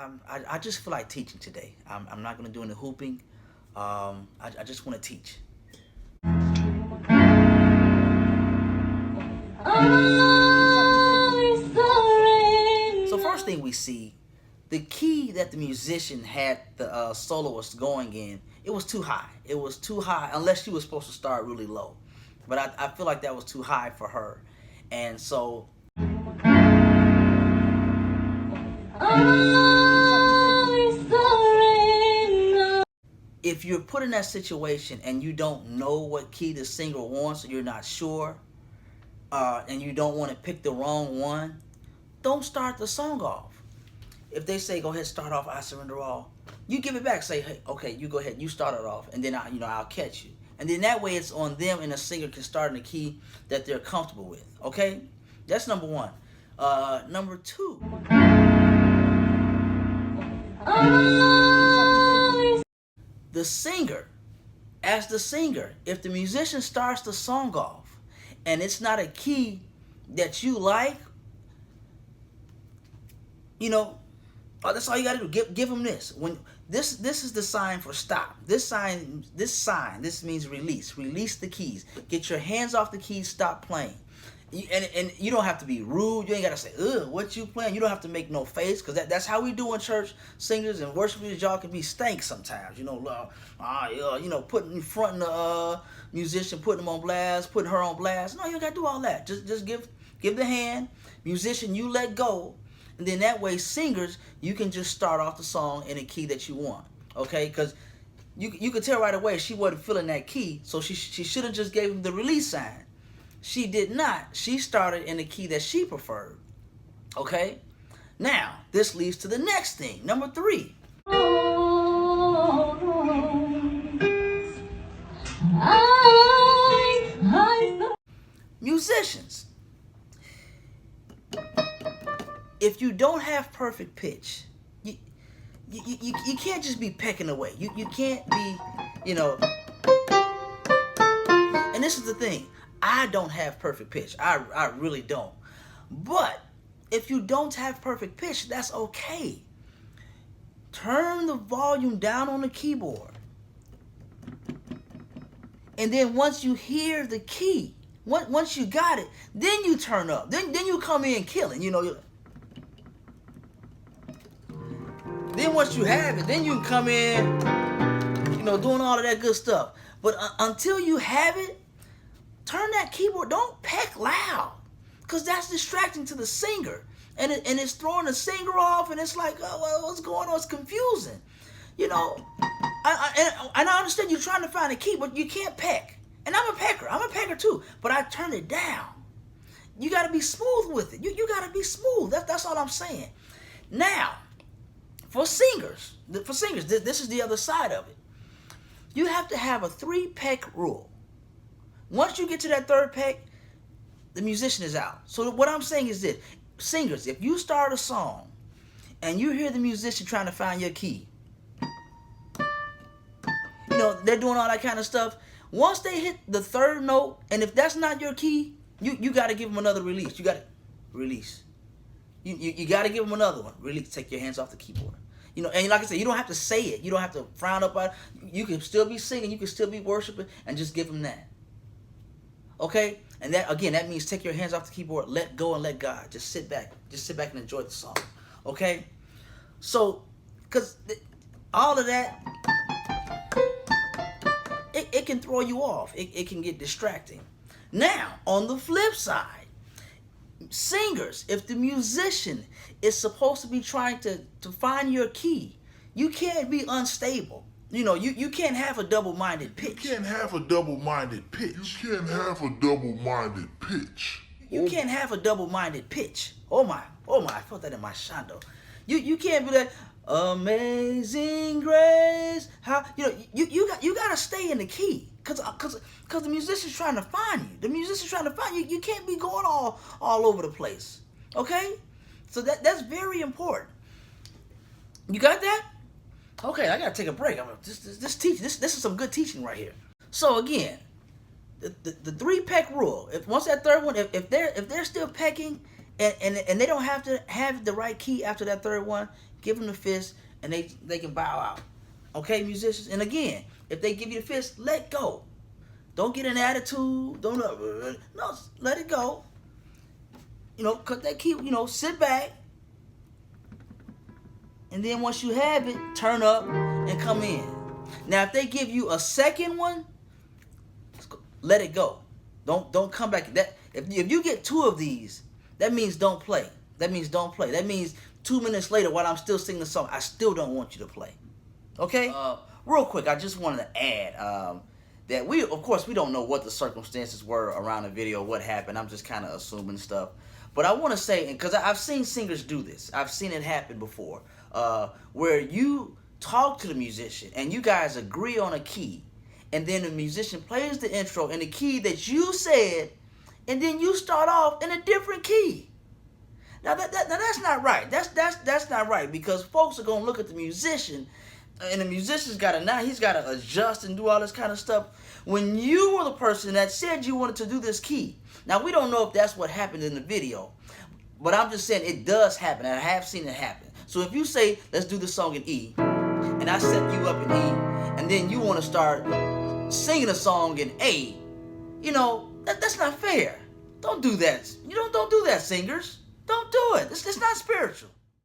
I just feel like teaching today. I'm not going to do any hooping. I just want to teach. So first thing we see, the key that the musician had the soloist going in, it was too high. It was too high, unless she was supposed to start really low. But I feel like that was too high for her. And so if you're put in that situation and you don't know what key the singer wants, or you're not sure, and you don't want to pick the wrong one, don't start the song off. If they say, go ahead, start off, I surrender all, you give it back. Say, hey, okay, you go ahead, you start it off, and then I'll catch you. And then that way it's on them, and the singer can start in the key that they're comfortable with. Okay? That's number one. Number two. The singer, as the singer, if the musician starts the song off and it's not a key that you like, that's all you gotta do. Give them this. When this is the sign for stop. This means release. Release the keys. Get your hands off the keys. Stop playing. And you don't have to be rude. You ain't gotta say, ugh, what you playing? You don't have to make no face, because that's how we do in church. Singers and worship leaders, y'all can be stank sometimes. Putting in front of the musician, putting him on blast, putting her on blast. No, you don't gotta do all that. Just give the hand. Musician, you let go. And then that way, singers, you can just start off the song in a key that you want. Okay? Because you could tell right away she wasn't feeling that key, so she should have just gave him the release sign. She did not. She started in the key that she preferred. Okay? Now, this leads to the next thing. Number 3. Musicians. If you don't have perfect pitch, you can't just be pecking away. You can't be, And this is the thing. I don't have perfect pitch. I really don't. But if you don't have perfect pitch, that's okay. Turn the volume down on the keyboard. And then once you hear the key, once you got it, then you turn up. Then you come in killing, Then once you have it, then you can come in, doing all of that good stuff. But until you have it, turn that keyboard. Don't peck loud, because that's distracting to the singer, and it's throwing the singer off, and it's like, oh, well, what's going on? It's confusing, I understand you're trying to find a key, but you can't peck. And I'm a pecker too, but I turn it down. You got to be smooth with it. You got to be smooth. That's all I'm saying. Now, for singers, this is the other side of it. You have to have a 3-peck rule. Once you get to that 3rd peck, the musician is out. So what I'm saying is this. Singers, if you start a song and you hear the musician trying to find your key, they're doing all that kind of stuff. Once they hit the 3rd note, and if that's not your key, you got to give them another release. You got to release. You got to give them another one. Release. Take your hands off the keyboard. And like I said, you don't have to say it. You don't have to frown up on it. You can still be singing. You can still be worshiping, and just give them that. Okay? And that means take your hands off the keyboard, let go and let God. Just sit back and enjoy the song. Okay? So, because all of that, it can throw you off. It can get distracting. Now, on the flip side, singers, if the musician is supposed to be trying to find your key, you can't be unstable. You can't have a double-minded pitch. You can't have a double-minded pitch. You can't have a double-minded pitch. Oh my, I felt that in my shando. You can't be like, amazing grace. How you got to stay in the key, cause the musician's trying to find you. You can't be going all over the place. Okay? So that's very important. You got that? Okay, I gotta take a break. This is some good teaching right here. So again, the 3-peck rule. If once that 3rd one, if they're still pecking, And they don't have to have the right key after that third one. Give them the fist, and they can bow out. Okay, musicians. And again, if they give you the fist, let go. Don't get an attitude. Don't no, let it go. Cut that key. Sit back, and then once you have it, turn up and come in. Now, if they give you a second one, let it go. Don't come back. That if you get two of these, that means don't play. That means don't play. That means 2 minutes later, while I'm still singing the song, I still don't want you to play. Okay? Real quick, I just wanted to add that of course, we don't know what the circumstances were around the video, what happened. I'm just kind of assuming stuff. But I want to say, because I've seen singers do this. I've seen it happen before, where you talk to the musician and you guys agree on a key, and then the musician plays the intro in the key that you said, and then you start off in a different key. Now that's not right. That's not right, because folks are gonna look at the musician, and the musician's he's gotta adjust and do all this kind of stuff when you were the person that said you wanted to do this key. Now we don't know if that's what happened in the video, but I'm just saying it does happen, and I have seen it happen. So if you say, let's do the song in E, and I set you up in E, and then you want to start singing a song in A, that's not fair. Don't do that. Don't do that, singers. Don't do it. It's not spiritual.